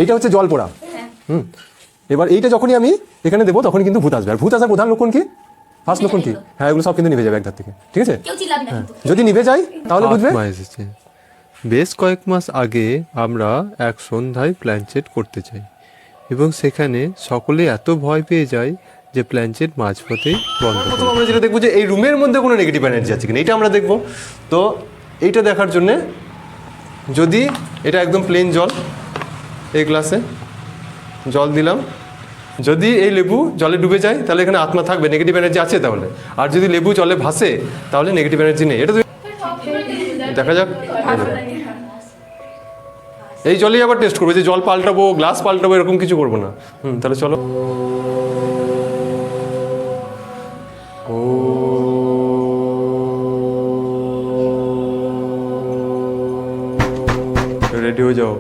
এইটা হচ্ছে জল পোড়া। এবার এইটা যখনই আমি এখানে দেবো তখনই কিন্তু ভূত আসবে। আর ভূত আসার প্রধান লক্ষণ কি, ফার্স্ট লক্ষণ কি? হ্যাঁ, এগুলো সব কিন্তু নিভে যাবে একধার থেকে, ঠিক আছে? যদি নিভে যায় তাহলে বুঝবে এসেছে। বেশ কয়েক মাস আগে আমরা এক সন্ধ্যায় প্ল্যানচেট করতে চাই এবং সেখানে সকলে এত ভয় পেয়ে যায় যে প্ল্যানচেট মাঝপথেই বন্ধ। প্রথম আমরা যেটা দেখবো যে এই রুমের মধ্যে কোনো নেগেটিভ এনার্জি আছে কিনা, এটা আমরা দেখবো। তো এইটা দেখার জন্যে যদি এটা একদম প্লেন জল, এই গ্লাসে জল দিলাম, যদি এই লেবু জলে ডুবে যায় তাহলে এখানে আত্মা থাকবে, নেগেটিভ এনার্জি আছে তাহলে। আর যদি লেবু জলে ভাসে তাহলে নেগেটিভ এনার্জি নেই। এটা দেখা যাক। এই জলেই আবার টেস্ট করবো, যে জল পাল্টাবো, গ্লাস পাল্টাবো, এরকম কিছু করবো না। তাহলে চলো। রেডি হয়ে যাও।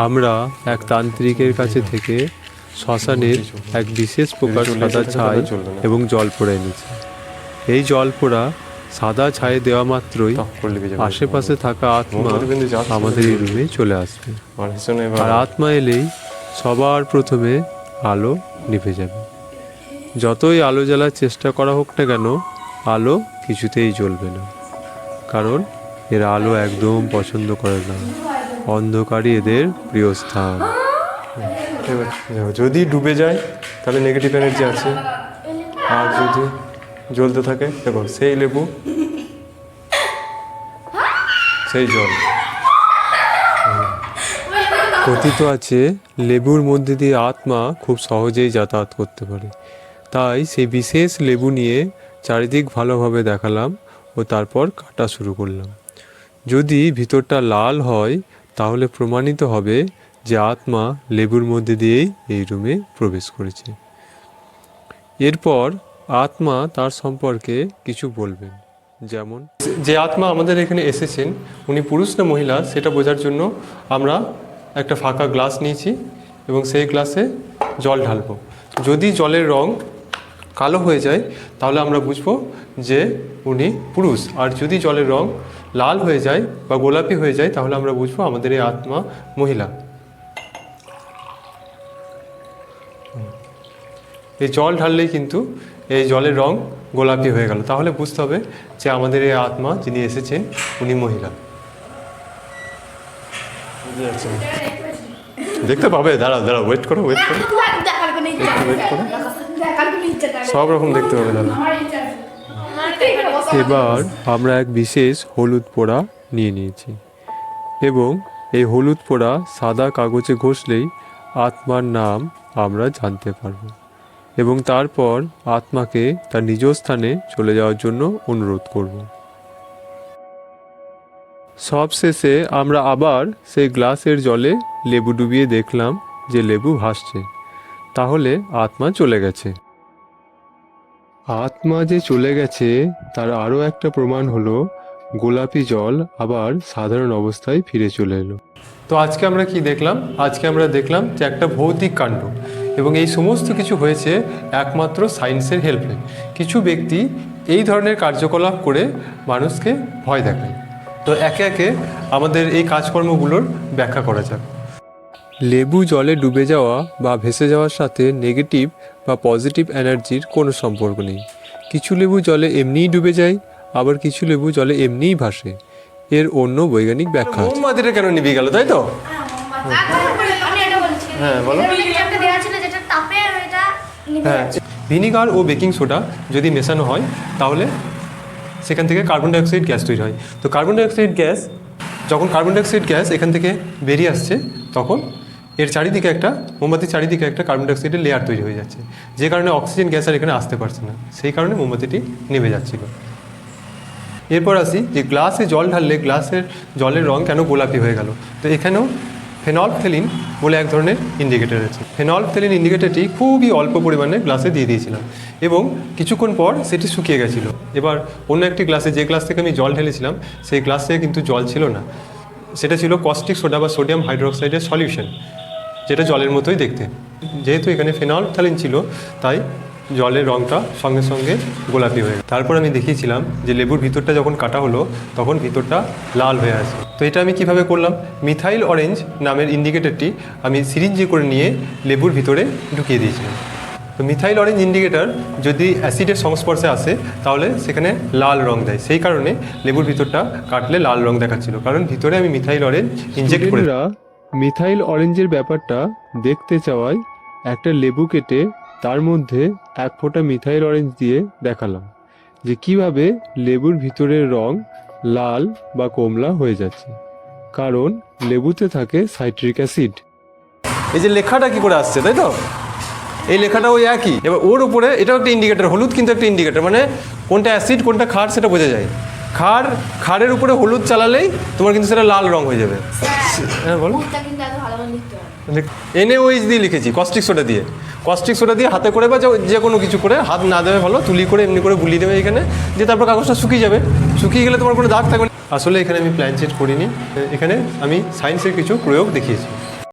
আমরা এক তান্ত্রিকের কাছে থেকে শ্মশানের এক বিশেষ প্রকার সাদা ছাই এবং জল পোড়া এনেছি। এই জল পোড়া সাদা ছাই দেওয়া মাত্রই আশেপাশে থাকা আত্মা আমাদের এই রুমে চলে আসবে। আর আত্মা এলেই সবার প্রথমে আলো নিভে যাবে। যতই আলো জ্বালার চেষ্টা করা হোক না কেন, আলো কিছুতেই জ্বলবে না, কারণ এরা আলো একদম পছন্দ করে না। অন্ধকারই এদের প্রিয় স্থান। যদি ডুবে যায় তাহলে নেগেটিভ এনার্জি আছে, আর যদি জ্বলতে থাকে, দেখো সেই লেবু সেই জল। কথিত আছে লেবুর মধ্যে দিয়ে আত্মা খুব সহজেই যাতায়াত করতে পারে। তাই সেই বিশেষ লেবু নিয়ে চারিদিক ভালোভাবে দেখালাম ও তারপর কাটা শুরু করলাম। যদি ভিতরটা লাল হয় তাহলে প্রমাণিত হবে যে আত্মা লেবুর মধ্যে দিয়েই এই রুমে প্রবেশ করেছে। এরপর আত্মা তার সম্পর্কে কিছু বলবেন, যেমন যে আত্মা আমাদের এখানে এসেছেন উনি পুরুষ না মহিলা সেটা বোঝার জন্য আমরা একটা ফাঁকা গ্লাস নিয়েছি এবং সেই গ্লাসে জল ঢালবো। যদি জলের রং কালো হয়ে যায় তাহলে আমরা বুঝবো যে উনি পুরুষ, আর যদি জলের রং লাল হয়ে যায় বা গোলাপি হয়ে যায় তাহলে আমরা বুঝবো আমাদের এই আত্মা মহিলা। এই জল ঢাললেই কিন্তু এই জলের রং গোলাপি হয়ে গেল, তাহলে বুঝতে হবে যে আমাদের এই আত্মা যিনি এসেছেন উনি মহিলা। দেখতে পাবে, দাঁড়াও দাঁড়াও, ওয়েট করো ওয়েট করো ওয়েট করো, সব রকম দেখতে পাবে দাদা। এবার আমরা এক বিশেষ হলুদ পোড়া নিয়ে নিয়েছি এবং এই হলুদ পোড়া সাদা কাগজে ঘষলেই আত্মার নাম আমরা জানতে পারব এবং তারপর আত্মাকে তার নিজ স্থানে চলে যাওয়ার জন্য অনুরোধ করব। সবশেষে আমরা আবার সেই গ্লাসের জলে লেবু ডুবিয়ে দেখলাম যে লেবু ভাসছে, তাহলে আত্মা চলে গেছে। আত্মা যে চলে গেছে তার আরও একটা প্রমাণ হলো গোলাপি জল আবার সাধারণ অবস্থায় ফিরে চলে এলো। তো আজকে আমরা কি দেখলাম? আজকে আমরা দেখলাম যে একটা ভৌতিক কাণ্ড, এবং এই সমস্ত কিছু হয়েছে একমাত্র সায়েন্সের হেল্পে। কিছু ব্যক্তি এই ধরনের কার্যকলাপ করে মানুষকে ভয় দেখায়। তো একে একে আমাদের এই কাজকর্মগুলোর ব্যাখ্যা করা যাক। লেবু জলে ডুবে যাওয়া বা ভেসে যাওয়ার সাথে নেগেটিভ বা পজিটিভ এনার্জির কোনো সম্পর্ক নেই। কিছু লেবু জলে এমনিই ডুবে যায়, আবার কিছু লেবু জলে এমনিই ভাসে। এর অন্য বৈজ্ঞানিক ব্যাখ্যা আছে। মোমবাতিটা কেন নিভে গেল, তাই তো? হ্যাঁ বলো। হ্যাঁ, ভিনিগার ও বেকিং সোডা যদি মেশানো হয় তাহলে সেখান থেকে কার্বন ডাইঅক্সাইড গ্যাস তৈরি হয়। তো কার্বন ডাইঅক্সাইড গ্যাস, যখন কার্বন ডাইঅক্সাইড গ্যাস এখান থেকে বেরিয়ে আসছে তখন এর চারিদিকে একটা, মোমবাতির চারিদিকে একটা কার্বন ডাইঅক্সাইডের লেয়ার তৈরি হয়ে যাচ্ছে, যে কারণে অক্সিজেন গ্যাস আর এখানে আসতে পারছে না, সেই কারণে মোমবাতিটি নেভে যাচ্ছিল। এরপর আসি যে গ্লাসে জল ঢাললে গ্লাসের জলের রং কেন গোলাপি হয়ে গেল। তো এখানেও ফেনলফথেলিন বলে এক ধরনের ইন্ডিকেটর আছে। ফেনলফথেলিন ইন্ডিকেটরটি খুবই অল্প পরিমাণে গ্লাসে দিয়ে দিয়েছিলাম এবং কিছুক্ষণ পর সেটি শুকিয়ে গেছিলো। এবার অন্য একটি গ্লাসে, যে গ্লাস থেকে আমি জল ঢেলেছিলাম, সেই গ্লাসে কিন্তু জল ছিল না, সেটা ছিল কস্টিক সোডা বা সোডিয়াম হাইড্রোক্সাইডের সলিউশন, যেটা জলের মতোই দেখতে। যেহেতু এখানে ফেনলফথেলিন ছিল, তাই জলের রঙটা সঙ্গে সঙ্গে গোলাপি হয়ে গেল। তারপর আমি দেখিয়েছিলাম যে লেবুর ভিতরটা যখন কাটা হলো তখন ভিতরটা লাল হয়ে আসে। তো এটা আমি কিভাবে করলাম, মিথাইল অরেঞ্জ নামের ইন্ডিকেটরটি আমি সিরিঞ্জে করে নিয়ে লেবুর ভিতরে ঢুকিয়ে দিয়েছিলাম। তো মিথাইল অরেঞ্জ ইন্ডিকেটর যদি অ্যাসিডের সংস্পর্শে আসে তাহলে সেখানে লাল রং দেয়, সেই কারণে লেবুর ভিতরটা কাটলে লাল রং দেখাচ্ছিল, কারণ ভিতরে আমি মিথাইল অরেঞ্জ ইনজেক্ট করে। মিথাইল অরেঞ্জের ব্যাপারটা দেখতে চাওয়ায় একটা লেবু কেটে তার মধ্যে এক ফোঁটা মিথাইল অরেঞ্জ দিয়ে দেখালাম যে কিভাবে লেবুর ভিতরের রং লাল বা কমলা হয়ে যাচ্ছে, কারণ লেবুতে থাকে সাইট্রিক অ্যাসিড। এই যে লেখাটা কি করে আসছে, তাই তো এই লেখাটা ওই একই। এবার ওর উপরে এটাও একটা ইন্ডিকেটর, হলুদ কিন্তু একটা ইন্ডিকেটর, মানে কোনটা অ্যাসিড কোনটা ক্ষার সেটা বোঝা যায়। ক্ষারের উপরে হলুদ চালালেই তোমার কিন্তু সেটা লাল রং হয়ে যাবে। হ্যাঁ বলো। NaOH দিয়ে লিখেছি, কস্টিক সোডা দিয়ে হাতে করে বা যে কোনো কিছু করে, হাত না দেবে ভালো, তুলি করে এমনি করে বুলিয়ে দেবে এখানে, দিয়ে তারপর কাগজটা শুকিয়ে যাবে। শুকিয়ে গেলে তোমার কোনো দাগ থাকবে না। আসলে এখানে আমি প্ল্যানচেট করিনি, এখানে আমি সায়েন্সের কিছু প্রয়োগ দেখিয়েছি।